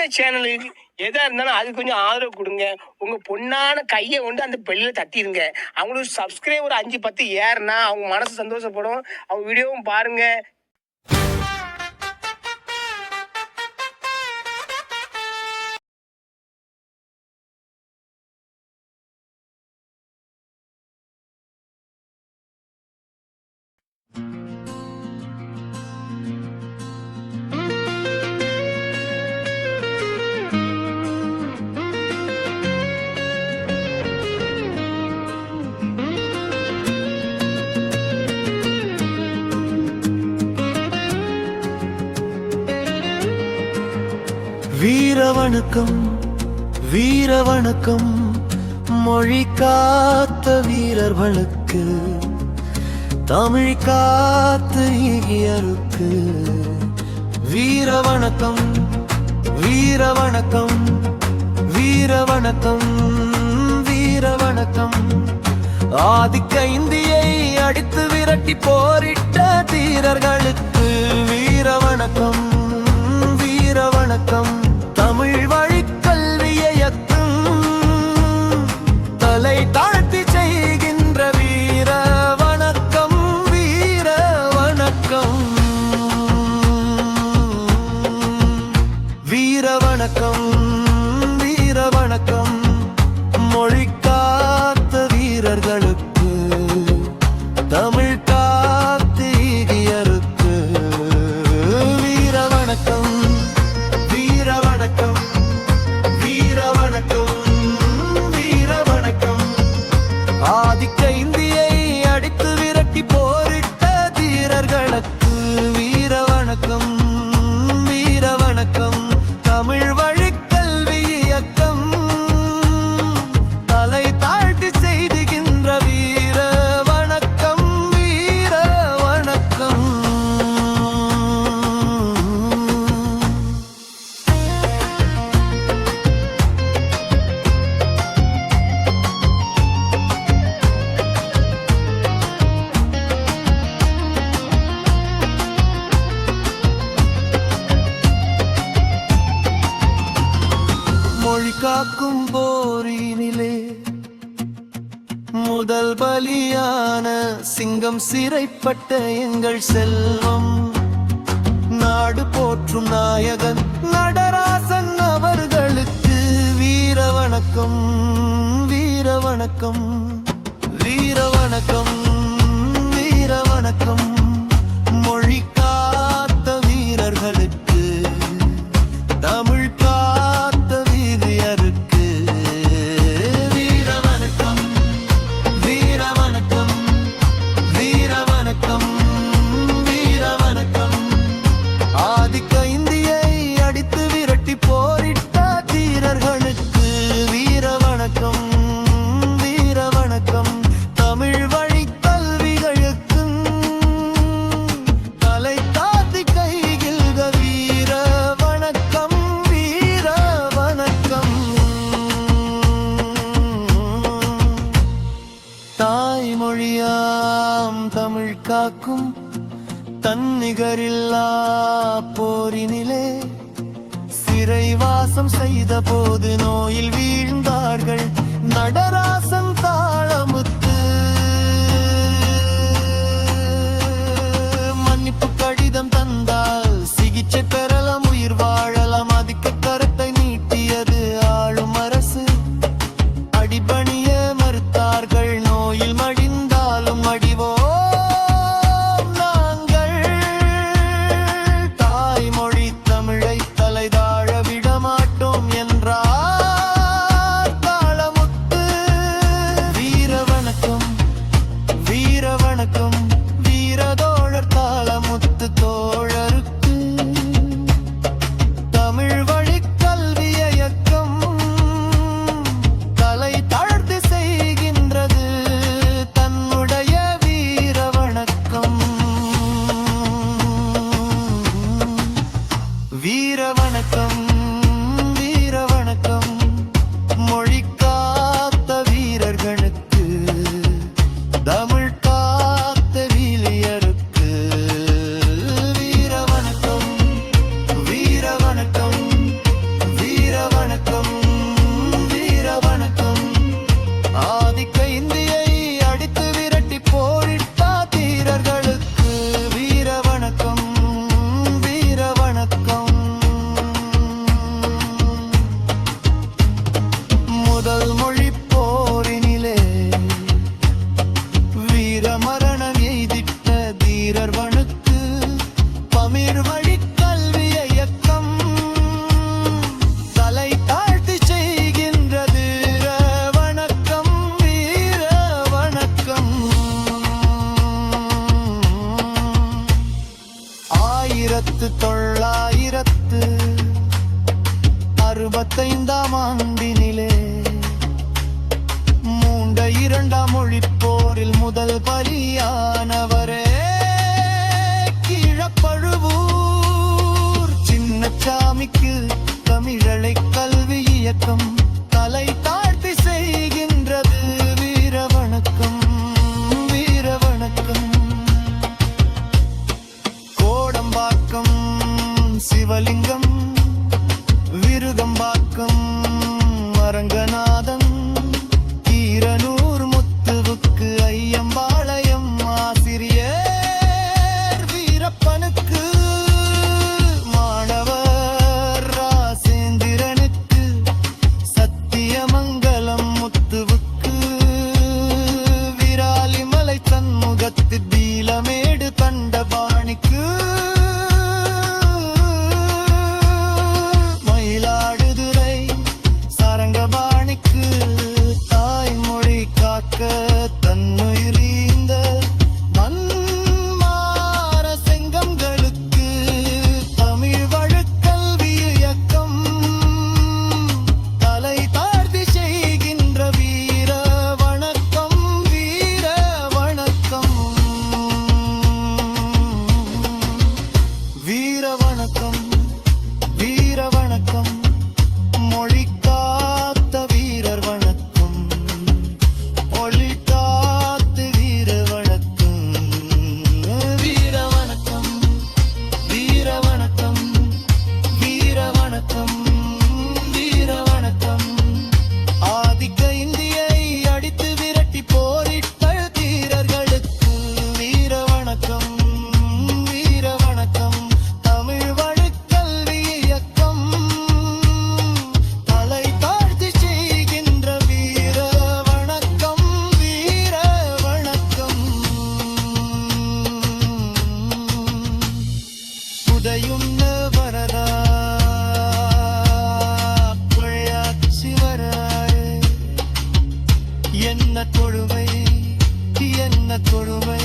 இந்த சேனலுக்கு எதா இருந்தாலும் அது கொஞ்சம் ஆதரவு கொடுங்க. உங்க பொண்ணான கையை கொண்டு அந்த பெல்லில் தட்டிடுங்க. அவங்களுக்கு சப்ஸ்கிரைபர் 5-10 ஏறுனா அவங்க மனசு சந்தோஷப்படும். அவங்க வீடியோவும் பாருங்க. வீரவணக்கம் வீரவணக்கம் மொழி காத்த வீரர்களுக்கு, தமிழ் காத்த ஈகியருக்கு. வீரவணக்கம் வீரவணக்கம் வீரவணக்கம் வீரவணக்கம். ஆதிக்க இந்தியை அடித்து விரட்டி போரிட்ட தீரர்களுக்கு வீரவணக்கம் வீரவணக்கம். தமிழ் வழி கல்வியையக்கும் தலை தாழ்த்தி செய்கின்ற வீர வணக்கம் வீர வணக்கம் வீர வணக்கம் வீர வணக்கம். மொழி காத்த வீரர்களுக்கு, தமிழ் காத்த ஈகியருக்கு. வீர வணக்கம் வீர வணக்கம் வீர வணக்கம் வீர வணக்கம். ஆதிக்க இந்தியை அடித்து விரட்டி போரிட்ட தீரர்களுக்கு வீர வணக்கம் வீர வணக்கம். தமிழ் வழி கல்வி இயக்கம் தலை தாழ்த்தி செய்துகின்ற வீர வணக்கம் வீர வணக்கம். மொழி காக்கும் போரினிலே முதல் பலியான சிங்கம் சிறைப்பட்ட எங்கள் செல்வம், நாடு போற்றும் நாயகன் நடராசன் அவர்களுக்கு வீர வணக்கம் வீர வணக்கம் வீர வணக்கம் வீர வணக்கம். மொழி காத்த வீரர்களுக்கு, தமிழ் காத்த வீரியருக்கு. வீர வணக்கம் வீர வணக்கம் வீர வணக்கம் வீர வணக்கம். ஆதிக்க இந்தியை அடித்து விரட்டி போரிட்ட தீரர்களுக்கு வீர வணக்கம் வீர வணக்கம். தமிழ் வழி கல்விகளுக்கும் தலை தாத்தி கைகில்க வீர வணக்கம் வீர வணக்கம். தாய்மொழியாம் தமிழ் காக்கும் தன்னிகரில்லா போரினிலே சிறைவாசம் செய்த போது நோயில் வீழ்ந்தார்கள் நடராசன் தாளமுத்து. மன்னிப்பு கடிதம் தந்தால் சிகிச்சை பெறலாம், உயிர் வாழலாம். அதிக கருத்தை நீட்டியது ஆளும் அரசு, அடிபணிய மறுத்தார்கள். நோயில் மடிந்தாலும் மடிவோம் நாங்கள், தாய்மொழி தமிழை தலைதாழ விடமாட்டோம் என்றார் தாளமுத்து. 65ஆம் ஆண்டினிலே மூண்ட 2ஆம் மொழிப்போரில் முதல் பலியானவரே கீழப்பழுவூர் சின்னச்சாமிக்கு தமிழலை கல்வி இயக்கம் தலை தாழ்த்தி செய்கின்றது வீர வணக்கம் வீர வணக்கம். கோடம்பாக்கம் சிவலிங்கம் விருகம்பாக்கம் அரங்கநாதன் கீரனூர் முத்துவுக்கு ஐயம்பாளையம் ஆசிரியர் வீரப்பனுக்கு மாணவர் ராசேந்திரனுக்கு சத்தியமங்கலம் முத்துவுக்கு விராலிமலை தன்முகத்து பீலமேடு தண்டபாணிக்கு மயிலாடுதுறை சரங்கபாணிக்கு தாய்மொழி காக்க தன்னுயிரீந்த மன்மார செங்கங்களுக்கு தமிழ் வழக்கல்வி இயக்கம் தலை தாழ்த்தி செய்கின்ற வீர வணக்கம் வீர வணக்கம் வீர வணக்கம் வீர வணக்கம். மொழி காத்த வீரர் வணக்கம் மொழி காத்து வீர வணக்கம் வீர வணக்கம் வீர வணக்கம் வீர வணக்கம் வீர வணக்கம். ஆதிக்க இந்தியை அடித்து விரட்டி போரிட்ட தீரர்களுக்கு வீர வணக்கம் வீர வணக்கம். தமிழ் வழக்கல்வி இயக்கம் தலை தாழ்த்தி செய்கின்ற வீர வணக்கம் வீர வணக்கம். உதயுண்ண வரதா கொள்ளாட்சி வராயே என்ன கொடுமை என்ன கொடுமை